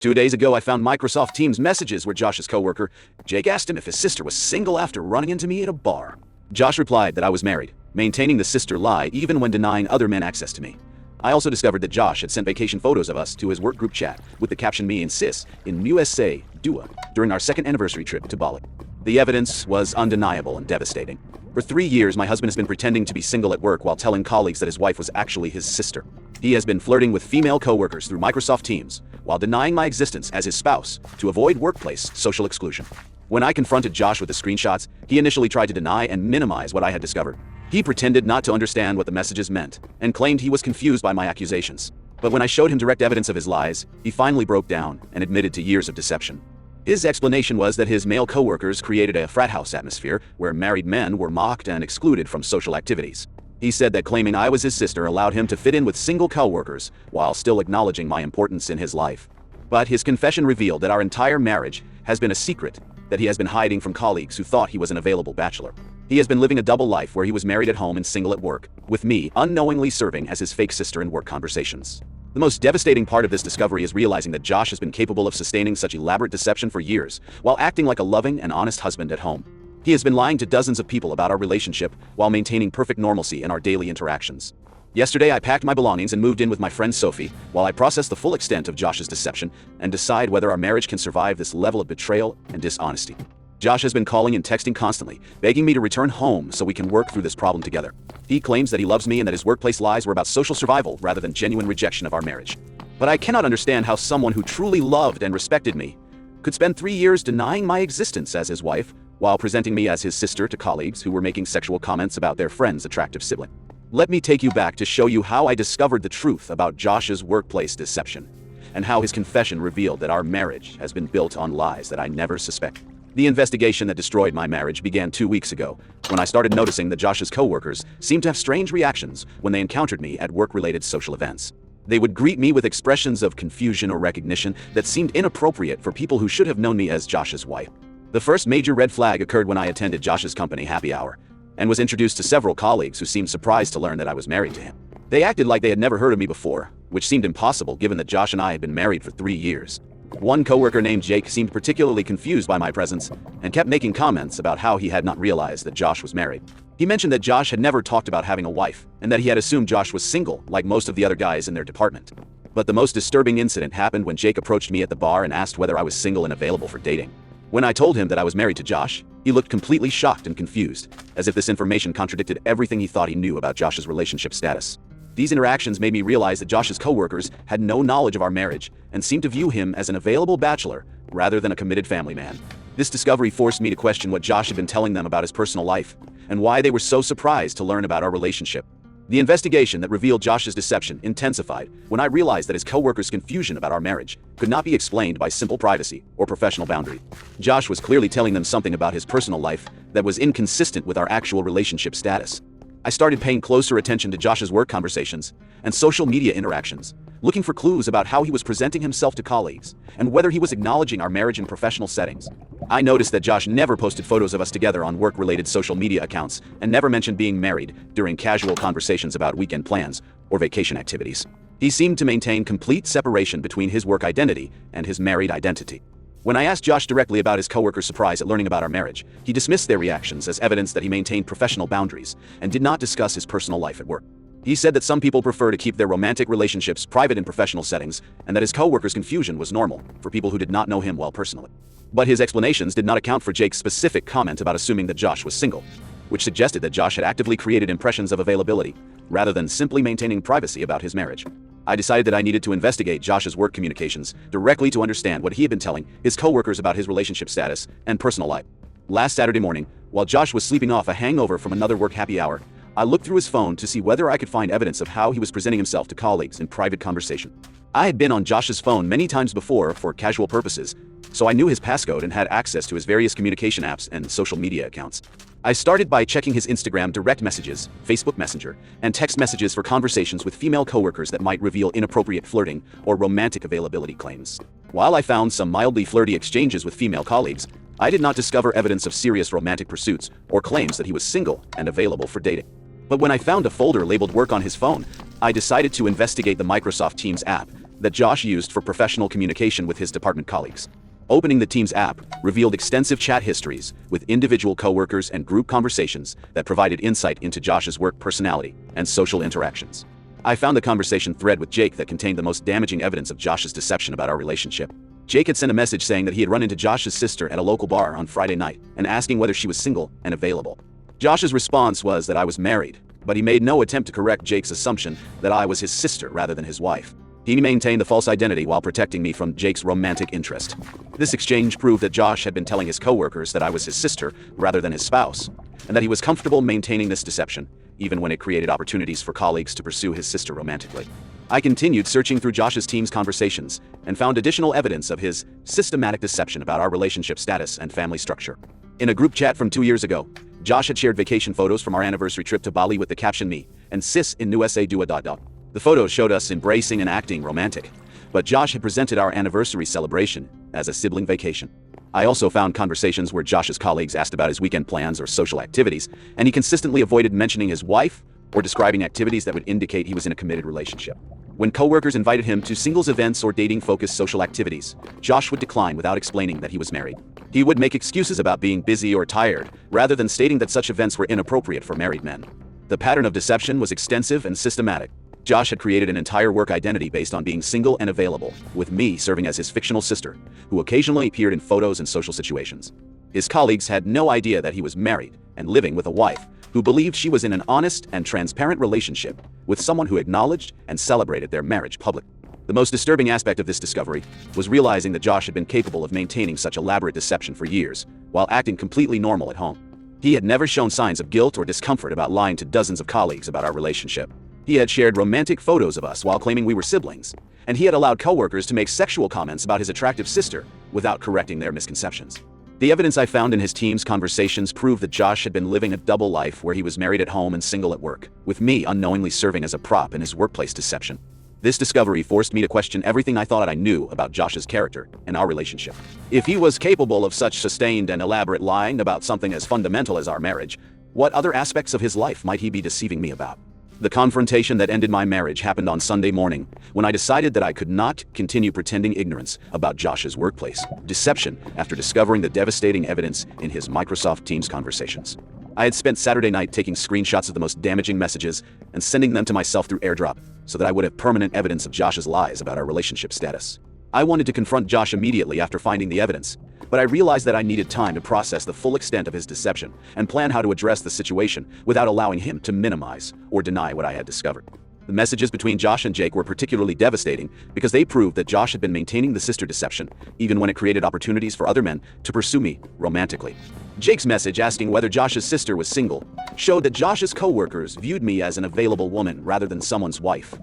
2 days ago, I found Microsoft Teams messages where Josh's coworker, Jake, asked him if his sister was single after running into me at a bar. Josh replied that I was married, maintaining the sister lie even when denying other men access to me. I also discovered that Josh had sent vacation photos of us to his work group chat with the caption "Me and Sis" in USA, Dua, during our second anniversary trip to Bali. The evidence was undeniable and devastating. For 3 years, my husband has been pretending to be single at work while telling colleagues that his wife was actually his sister. He has been flirting with female coworkers through Microsoft Teams while denying my existence as his spouse to avoid workplace social exclusion. When I confronted Josh with the screenshots, he initially tried to deny and minimize what I had discovered. He pretended not to understand what the messages meant and claimed he was confused by my accusations. But when I showed him direct evidence of his lies, he finally broke down and admitted to years of deception. His explanation was that his male coworkers created a frat house atmosphere where married men were mocked and excluded from social activities. He said that claiming I was his sister allowed him to fit in with single coworkers while still acknowledging my importance in his life. But his confession revealed that our entire marriage has been a secret that he has been hiding from colleagues who thought he was an available bachelor. He has been living a double life where he was married at home and single at work, with me unknowingly serving as his fake sister in work conversations. The most devastating part of this discovery is realizing that Josh has been capable of sustaining such elaborate deception for years, while acting like a loving and honest husband at home. He has been lying to dozens of people about our relationship while maintaining perfect normalcy in our daily interactions. Yesterday, I packed my belongings and moved in with my friend Sophie while I processed the full extent of Josh's deception and decide whether our marriage can survive this level of betrayal and dishonesty. Josh has been calling and texting constantly, begging me to return home so we can work through this problem together. He claims that he loves me and that his workplace lies were about social survival rather than genuine rejection of our marriage. But I cannot understand how someone who truly loved and respected me could spend 3 years denying my existence as his wife while presenting me as his sister to colleagues who were making sexual comments about their friend's attractive sibling. Let me take you back to show you how I discovered the truth about Josh's workplace deception and how his confession revealed that our marriage has been built on lies that I never suspected. The investigation that destroyed my marriage began 2 weeks ago, when I started noticing that Josh's coworkers seemed to have strange reactions when they encountered me at work-related social events. They would greet me with expressions of confusion or recognition that seemed inappropriate for people who should have known me as Josh's wife. The first major red flag occurred when I attended Josh's company happy hour and was introduced to several colleagues who seemed surprised to learn that I was married to him. They acted like they had never heard of me before, which seemed impossible given that Josh and I had been married for 3 years. One coworker named Jake seemed particularly confused by my presence and kept making comments about how he had not realized that Josh was married. He mentioned that Josh had never talked about having a wife and that he had assumed Josh was single like most of the other guys in their department. But the most disturbing incident happened when Jake approached me at the bar and asked whether I was single and available for dating. When I told him that I was married to Josh, he looked completely shocked and confused, as if this information contradicted everything he thought he knew about Josh's relationship status. These interactions made me realize that Josh's coworkers had no knowledge of our marriage and seemed to view him as an available bachelor rather than a committed family man. This discovery forced me to question what Josh had been telling them about his personal life and why they were so surprised to learn about our relationship. The investigation that revealed Josh's deception intensified when I realized that his coworkers' confusion about our marriage could not be explained by simple privacy or professional boundary. Josh was clearly telling them something about his personal life that was inconsistent with our actual relationship status. I started paying closer attention to Josh's work conversations and social media interactions, looking for clues about how he was presenting himself to colleagues and whether he was acknowledging our marriage in professional settings. I noticed that Josh never posted photos of us together on work-related social media accounts and never mentioned being married during casual conversations about weekend plans or vacation activities. He seemed to maintain complete separation between his work identity and his married identity. When I asked Josh directly about his coworkers' surprise at learning about our marriage, he dismissed their reactions as evidence that he maintained professional boundaries and did not discuss his personal life at work. He said that some people prefer to keep their romantic relationships private in professional settings and that his coworkers' confusion was normal for people who did not know him well personally. But his explanations did not account for Jake's specific comment about assuming that Josh was single, which suggested that Josh had actively created impressions of availability rather than simply maintaining privacy about his marriage. I decided that I needed to investigate Josh's work communications directly to understand what he had been telling his coworkers about his relationship status and personal life. Last Saturday morning, while Josh was sleeping off a hangover from another work happy hour, I looked through his phone to see whether I could find evidence of how he was presenting himself to colleagues in private conversation. I had been on Josh's phone many times before for casual purposes, so I knew his passcode and had access to his various communication apps and social media accounts. I started by checking his Instagram direct messages, Facebook Messenger, and text messages for conversations with female coworkers that might reveal inappropriate flirting or romantic availability claims. While I found some mildly flirty exchanges with female colleagues, I did not discover evidence of serious romantic pursuits or claims that he was single and available for dating. But when I found a folder labeled work on his phone, I decided to investigate the Microsoft Teams app that Josh used for professional communication with his department colleagues. Opening the Teams app revealed extensive chat histories with individual coworkers and group conversations that provided insight into Josh's work personality and social interactions. I found the conversation thread with Jake that contained the most damaging evidence of Josh's deception about our relationship. Jake had sent a message saying that he had run into Josh's sister at a local bar on Friday night and asking whether she was single and available. Josh's response was that I was married, but he made no attempt to correct Jake's assumption that I was his sister rather than his wife. He maintained the false identity while protecting me from Jake's romantic interest. This exchange proved that Josh had been telling his coworkers that I was his sister rather than his spouse, and that he was comfortable maintaining this deception, even when it created opportunities for colleagues to pursue his sister romantically. I continued searching through Josh's Teams conversations and found additional evidence of his systematic deception about our relationship status and family structure. In a group chat from 2 years ago, Josh had shared vacation photos from our anniversary trip to Bali with the caption "Me and sis in USA do a dot dot." The photos showed us embracing and acting romantic, but Josh had presented our anniversary celebration as a sibling vacation. I also found conversations where Josh's colleagues asked about his weekend plans or social activities, and he consistently avoided mentioning his wife or describing activities that would indicate he was in a committed relationship. When coworkers invited him to singles events or dating-focused social activities, Josh would decline without explaining that he was married. He would make excuses about being busy or tired, rather than stating that such events were inappropriate for married men. The pattern of deception was extensive and systematic. Josh had created an entire work identity based on being single and available, with me serving as his fictional sister, who occasionally appeared in photos and social situations. His colleagues had no idea that he was married and living with a wife who believed she was in an honest and transparent relationship with someone who acknowledged and celebrated their marriage publicly. The most disturbing aspect of this discovery was realizing that Josh had been capable of maintaining such elaborate deception for years, while acting completely normal at home. He had never shown signs of guilt or discomfort about lying to dozens of colleagues about our relationship. He had shared romantic photos of us while claiming we were siblings, and he had allowed coworkers to make sexual comments about his attractive sister without correcting their misconceptions. The evidence I found in his Teams conversations proved that Josh had been living a double life where he was married at home and single at work, with me unknowingly serving as a prop in his workplace deception. This discovery forced me to question everything I thought I knew about Josh's character and our relationship. If he was capable of such sustained and elaborate lying about something as fundamental as our marriage, what other aspects of his life might he be deceiving me about? The confrontation that ended my marriage happened on Sunday morning, when I decided that I could not continue pretending ignorance about Josh's workplace deception after discovering the devastating evidence in his Microsoft Teams conversations. I had spent Saturday night taking screenshots of the most damaging messages and sending them to myself through AirDrop so that I would have permanent evidence of Josh's lies about our relationship status. I wanted to confront Josh immediately after finding the evidence, but I realized that I needed time to process the full extent of his deception and plan how to address the situation without allowing him to minimize or deny what I had discovered. The messages between Josh and Jake were particularly devastating because they proved that Josh had been maintaining the sister deception, even when it created opportunities for other men to pursue me romantically. Jake's message asking whether Josh's sister was single showed that Josh's coworkers viewed me as an available woman rather than someone's wife.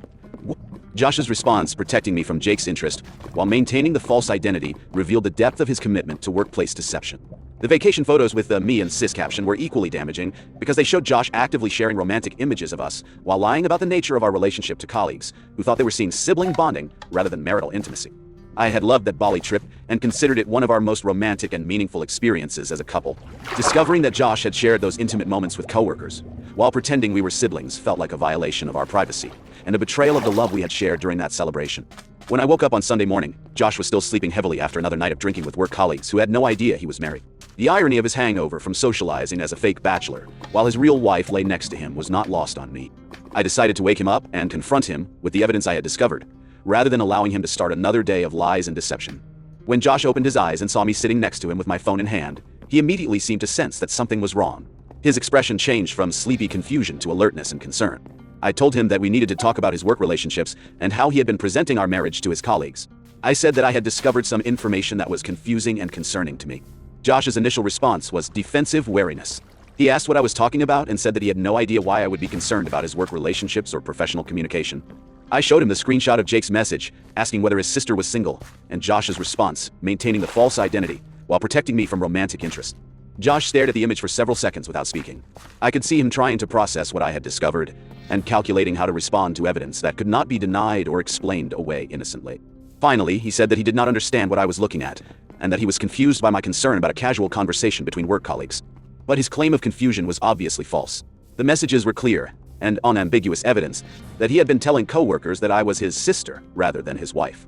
Josh's response, protecting me from Jake's interest while maintaining the false identity, revealed the depth of his commitment to workplace deception. The vacation photos with the "me and sis" caption were equally damaging because they showed Josh actively sharing romantic images of us while lying about the nature of our relationship to colleagues who thought they were seeing sibling bonding rather than marital intimacy. I had loved that Bali trip and considered it one of our most romantic and meaningful experiences as a couple. Discovering that Josh had shared those intimate moments with coworkers while pretending we were siblings felt like a violation of our privacy and a betrayal of the love we had shared during that celebration. When I woke up on Sunday morning, Josh was still sleeping heavily after another night of drinking with work colleagues who had no idea he was married. The irony of his hangover from socializing as a fake bachelor while his real wife lay next to him was not lost on me. I decided to wake him up and confront him with the evidence I had discovered, rather than allowing him to start another day of lies and deception. When Josh opened his eyes and saw me sitting next to him with my phone in hand, he immediately seemed to sense that something was wrong. His expression changed from sleepy confusion to alertness and concern. I told him that we needed to talk about his work relationships and how he had been presenting our marriage to his colleagues. I said that I had discovered some information that was confusing and concerning to me. Josh's initial response was defensive wariness. He asked what I was talking about and said that he had no idea why I would be concerned about his work relationships or professional communication. I showed him the screenshot of Jake's message, asking whether his sister was single, and Josh's response, maintaining the false identity, while protecting me from romantic interest. Josh stared at the image for several seconds without speaking. I could see him trying to process what I had discovered, and calculating how to respond to evidence that could not be denied or explained away innocently. Finally, he said that he did not understand what I was looking at, and that he was confused by my concern about a casual conversation between work colleagues. But his claim of confusion was obviously false. The messages were clear. and unambiguous evidence that he had been telling coworkers that I was his sister rather than his wife.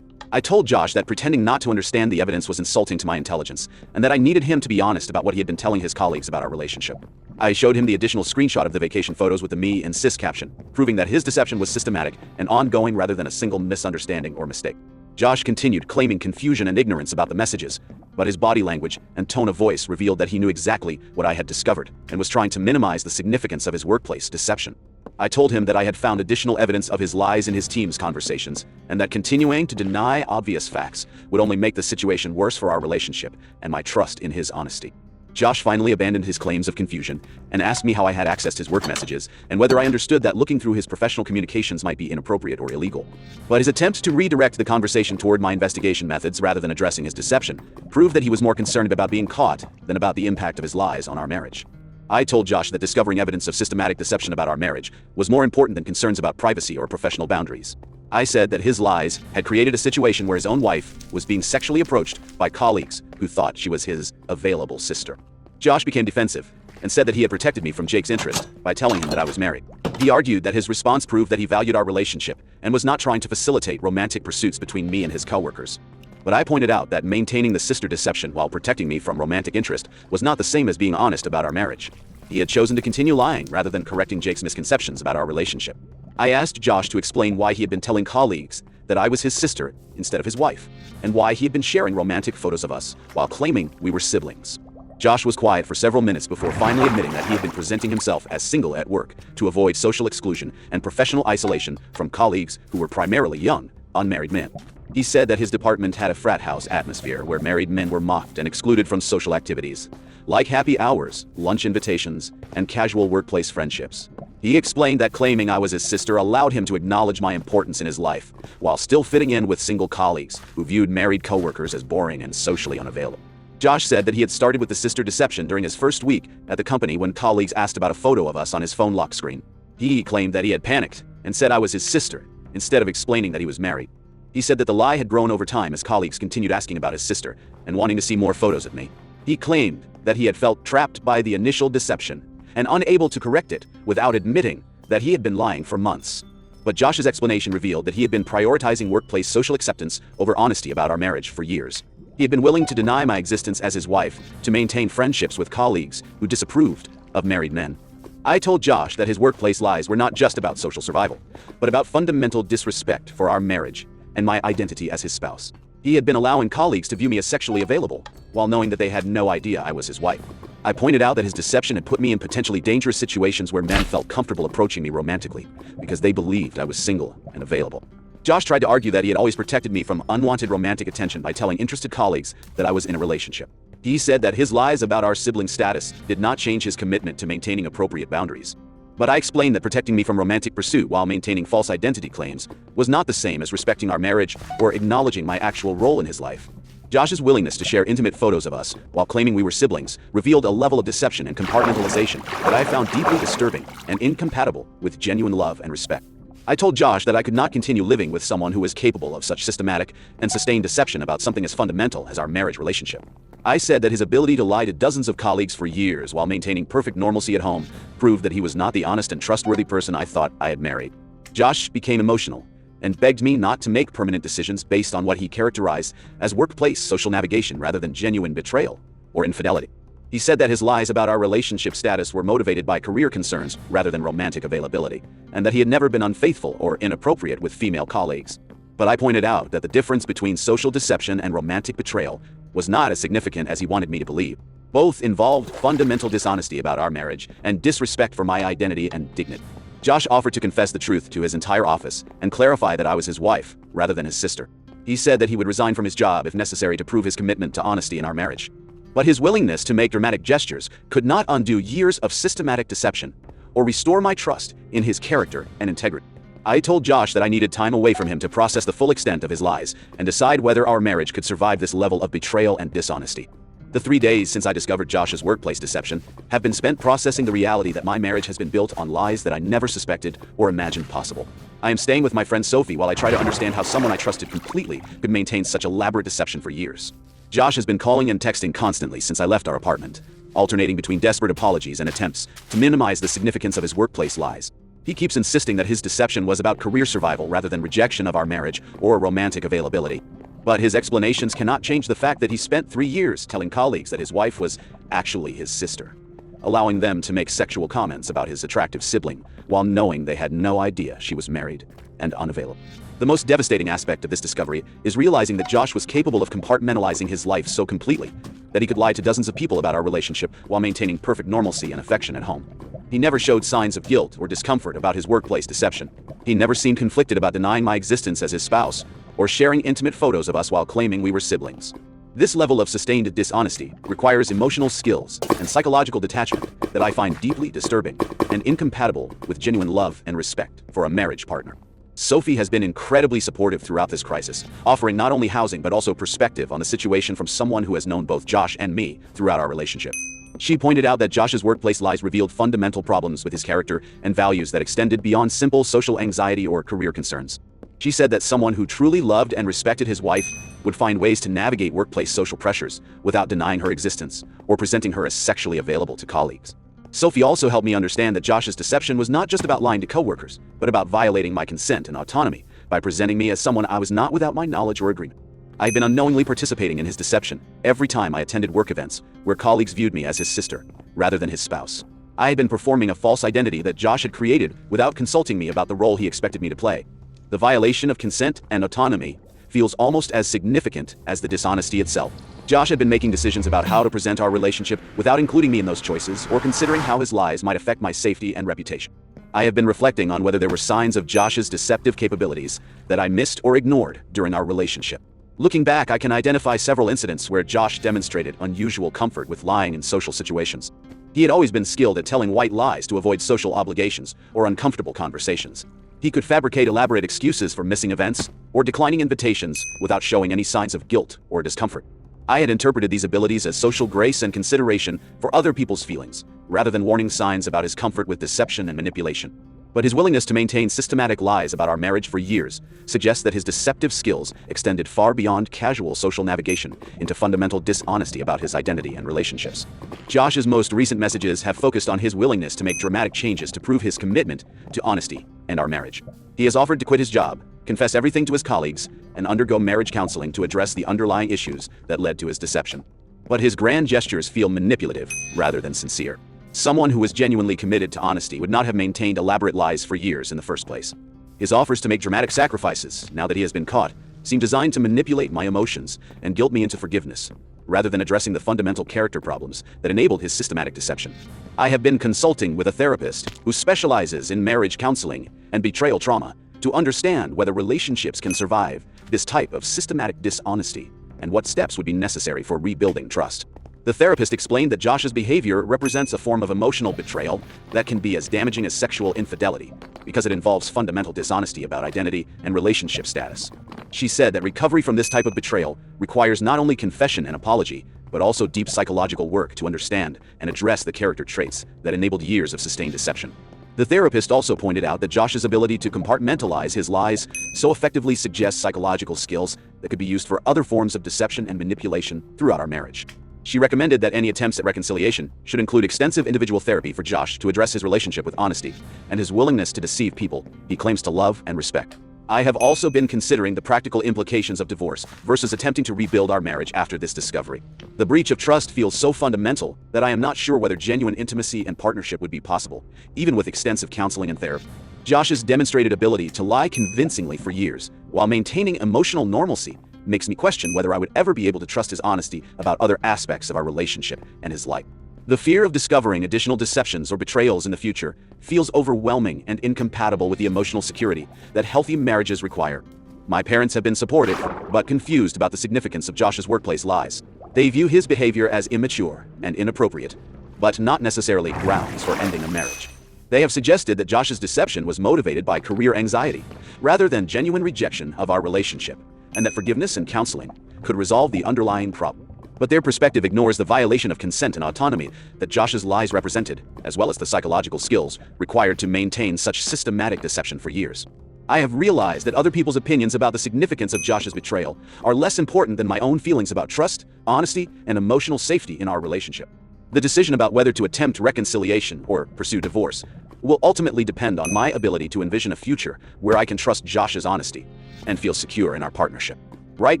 I told Josh that pretending not to understand the evidence was insulting to my intelligence, and that I needed him to be honest about what he had been telling his colleagues about our relationship. I showed him the additional screenshot of the vacation photos with the "me" and "sis" caption, proving that his deception was systematic and ongoing rather than a single misunderstanding or mistake. Josh continued claiming confusion and ignorance about the messages, but his body language and tone of voice revealed that he knew exactly what I had discovered and was trying to minimize the significance of his workplace deception. I told him that I had found additional evidence of his lies in his team's conversations, and that continuing to deny obvious facts would only make the situation worse for our relationship and my trust in his honesty. Josh finally abandoned his claims of confusion and asked me how I had accessed his work messages and whether I understood that looking through his professional communications might be inappropriate or illegal. But his attempt to redirect the conversation toward my investigation methods rather than addressing his deception proved that he was more concerned about being caught than about the impact of his lies on our marriage. I told Josh that discovering evidence of systematic deception about our marriage was more important than concerns about privacy or professional boundaries. I said that his lies had created a situation where his own wife was being sexually approached by colleagues who thought she was his available sister. Josh became defensive and said that he had protected me from Jake's interest by telling him that I was married. He argued that his response proved that he valued our relationship and was not trying to facilitate romantic pursuits between me and his coworkers. But I pointed out that maintaining the sister deception while protecting me from romantic interest was not the same as being honest about our marriage. He had chosen to continue lying rather than correcting Jake's misconceptions about our relationship. I asked Josh to explain why he had been telling colleagues that I was his sister instead of his wife, and why he had been sharing romantic photos of us while claiming we were siblings. Josh was quiet for several minutes before finally admitting that he had been presenting himself as single at work to avoid social exclusion and professional isolation from colleagues who were primarily young, unmarried men. He said that his department had a frat house atmosphere where married men were mocked and excluded from social activities, like happy hours, lunch invitations, and casual workplace friendships. He explained that claiming I was his sister allowed him to acknowledge my importance in his life, while still fitting in with single colleagues who viewed married coworkers as boring and socially unavailable. Josh said that he had started with the sister deception during his first week at the company when colleagues asked about a photo of us on his phone lock screen. He claimed that he had panicked and said I was his sister, instead of explaining that he was married. He said that the lie had grown over time as colleagues continued asking about his sister and wanting to see more photos of me. He claimed that he had felt trapped by the initial deception and unable to correct it without admitting that he had been lying for months. But Josh's explanation revealed that he had been prioritizing workplace social acceptance over honesty about our marriage for years. He had been willing to deny my existence as his wife to maintain friendships with colleagues who disapproved of married men. I told Josh that his workplace lies were not just about social survival, but about fundamental disrespect for our marriage and my identity as his spouse. He had been allowing colleagues to view me as sexually available, while knowing that they had no idea I was his wife. I pointed out that his deception had put me in potentially dangerous situations where men felt comfortable approaching me romantically, because they believed I was single and available. Josh tried to argue that he had always protected me from unwanted romantic attention by telling interested colleagues that I was in a relationship. He said that his lies about our sibling status did not change his commitment to maintaining appropriate boundaries. But I explained that protecting me from romantic pursuit while maintaining false identity claims was not the same as respecting our marriage or acknowledging my actual role in his life. Josh's willingness to share intimate photos of us while claiming we were siblings revealed a level of deception and compartmentalization that I found deeply disturbing and incompatible with genuine love and respect. I told Josh that I could not continue living with someone who was capable of such systematic and sustained deception about something as fundamental as our marriage relationship. I said that his ability to lie to dozens of colleagues for years while maintaining perfect normalcy at home proved that he was not the honest and trustworthy person I thought I had married. Josh became emotional and begged me not to make permanent decisions based on what he characterized as workplace social navigation rather than genuine betrayal or infidelity. He said that his lies about our relationship status were motivated by career concerns rather than romantic availability, and that he had never been unfaithful or inappropriate with female colleagues. But I pointed out that the difference between social deception and romantic betrayal was not as significant as he wanted me to believe. Both involved fundamental dishonesty about our marriage and disrespect for my identity and dignity. Josh offered to confess the truth to his entire office and clarify that I was his wife rather than his sister. He said that he would resign from his job if necessary to prove his commitment to honesty in our marriage. But his willingness to make dramatic gestures could not undo years of systematic deception or restore my trust in his character and integrity. I told Josh that I needed time away from him to process the full extent of his lies and decide whether our marriage could survive this level of betrayal and dishonesty. The 3 days since I discovered Josh's workplace deception have been spent processing the reality that my marriage has been built on lies that I never suspected or imagined possible. I am staying with my friend Sophie while I try to understand how someone I trusted completely could maintain such elaborate deception for years. Josh has been calling and texting constantly since I left our apartment, alternating between desperate apologies and attempts to minimize the significance of his workplace lies. He keeps insisting that his deception was about career survival rather than rejection of our marriage or romantic availability. But his explanations cannot change the fact that he spent 3 years telling colleagues that his wife was actually his sister, allowing them to make sexual comments about his attractive sibling while knowing they had no idea she was married and unavailable. The most devastating aspect of this discovery is realizing that Josh was capable of compartmentalizing his life so completely that he could lie to dozens of people about our relationship while maintaining perfect normalcy and affection at home. He never showed signs of guilt or discomfort about his workplace deception. He never seemed conflicted about denying my existence as his spouse or sharing intimate photos of us while claiming we were siblings. This level of sustained dishonesty requires emotional skills and psychological detachment that I find deeply disturbing and incompatible with genuine love and respect for a marriage partner. Sophie has been incredibly supportive throughout this crisis, offering not only housing but also perspective on the situation from someone who has known both Josh and me throughout our relationship. She pointed out that Josh's workplace lies revealed fundamental problems with his character and values that extended beyond simple social anxiety or career concerns. She said that someone who truly loved and respected his wife would find ways to navigate workplace social pressures without denying her existence or presenting her as sexually available to colleagues. Sophie also helped me understand that Josh's deception was not just about lying to coworkers, but about violating my consent and autonomy by presenting me as someone I was not without my knowledge or agreement. I had been unknowingly participating in his deception every time I attended work events where colleagues viewed me as his sister rather than his spouse. I had been performing a false identity that Josh had created without consulting me about the role he expected me to play. The violation of consent and autonomy feels almost as significant as the dishonesty itself. Josh had been making decisions about how to present our relationship without including me in those choices or considering how his lies might affect my safety and reputation. I have been reflecting on whether there were signs of Josh's deceptive capabilities that I missed or ignored during our relationship. Looking back, I can identify several incidents where Josh demonstrated unusual comfort with lying in social situations. He had always been skilled at telling white lies to avoid social obligations or uncomfortable conversations. He could fabricate elaborate excuses for missing events or declining invitations without showing any signs of guilt or discomfort. I had interpreted these abilities as social grace and consideration for other people's feelings, rather than warning signs about his comfort with deception and manipulation. But his willingness to maintain systematic lies about our marriage for years suggests that his deceptive skills extended far beyond casual social navigation into fundamental dishonesty about his identity and relationships. Josh's most recent messages have focused on his willingness to make dramatic changes to prove his commitment to honesty and our marriage. He has offered to quit his job, confess everything to his colleagues, and undergo marriage counseling to address the underlying issues that led to his deception. But his grand gestures feel manipulative rather than sincere. Someone who was genuinely committed to honesty would not have maintained elaborate lies for years in the first place. His offers to make dramatic sacrifices, now that he has been caught, seem designed to manipulate my emotions and guilt me into forgiveness, rather than addressing the fundamental character problems that enabled his systematic deception. I have been consulting with a therapist who specializes in marriage counseling and betrayal trauma to understand whether relationships can survive this type of systematic dishonesty and what steps would be necessary for rebuilding trust. The therapist explained that Josh's behavior represents a form of emotional betrayal that can be as damaging as sexual infidelity, because it involves fundamental dishonesty about identity and relationship status. She said that recovery from this type of betrayal requires not only confession and apology, but also deep psychological work to understand and address the character traits that enabled years of sustained deception. The therapist also pointed out that Josh's ability to compartmentalize his lies so effectively suggests psychological skills that could be used for other forms of deception and manipulation throughout our marriage. She recommended that any attempts at reconciliation should include extensive individual therapy for Josh to address his relationship with honesty and his willingness to deceive people he claims to love and respect. I have also been considering the practical implications of divorce versus attempting to rebuild our marriage after this discovery. The breach of trust feels so fundamental that I am not sure whether genuine intimacy and partnership would be possible, even with extensive counseling and therapy. Josh's demonstrated ability to lie convincingly for years while maintaining emotional normalcy makes me question whether I would ever be able to trust his honesty about other aspects of our relationship and his life. The fear of discovering additional deceptions or betrayals in the future feels overwhelming and incompatible with the emotional security that healthy marriages require. My parents have been supportive, but confused about the significance of Josh's workplace lies. They view his behavior as immature and inappropriate, but not necessarily grounds for ending a marriage. They have suggested that Josh's deception was motivated by career anxiety, rather than genuine rejection of our relationship, and that forgiveness and counseling could resolve the underlying problem. But their perspective ignores the violation of consent and autonomy that Josh's lies represented, as well as the psychological skills required to maintain such systematic deception for years. I have realized that other people's opinions about the significance of Josh's betrayal are less important than my own feelings about trust, honesty, and emotional safety in our relationship. The decision about whether to attempt reconciliation or pursue divorce will ultimately depend on my ability to envision a future where I can trust Josh's honesty and feel secure in our partnership. Right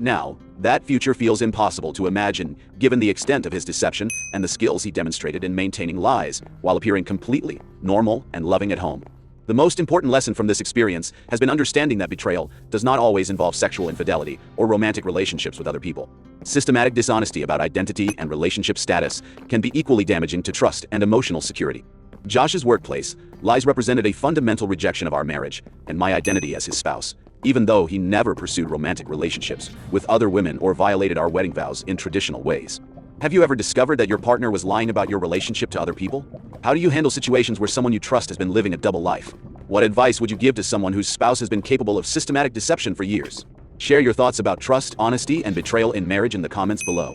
now, that future feels impossible to imagine given the extent of his deception and the skills he demonstrated in maintaining lies while appearing completely normal and loving at home. The most important lesson from this experience has been understanding that betrayal does not always involve sexual infidelity or romantic relationships with other people. Systematic dishonesty about identity and relationship status can be equally damaging to trust and emotional security. Josh's workplace lies represented a fundamental rejection of our marriage and my identity as his spouse, even though he never pursued romantic relationships with other women or violated our wedding vows in traditional ways. Have you ever discovered that your partner was lying about your relationship to other people? How do you handle situations where someone you trust has been living a double life? What advice would you give to someone whose spouse has been capable of systematic deception for years? Share your thoughts about trust, honesty, and betrayal in marriage in the comments below.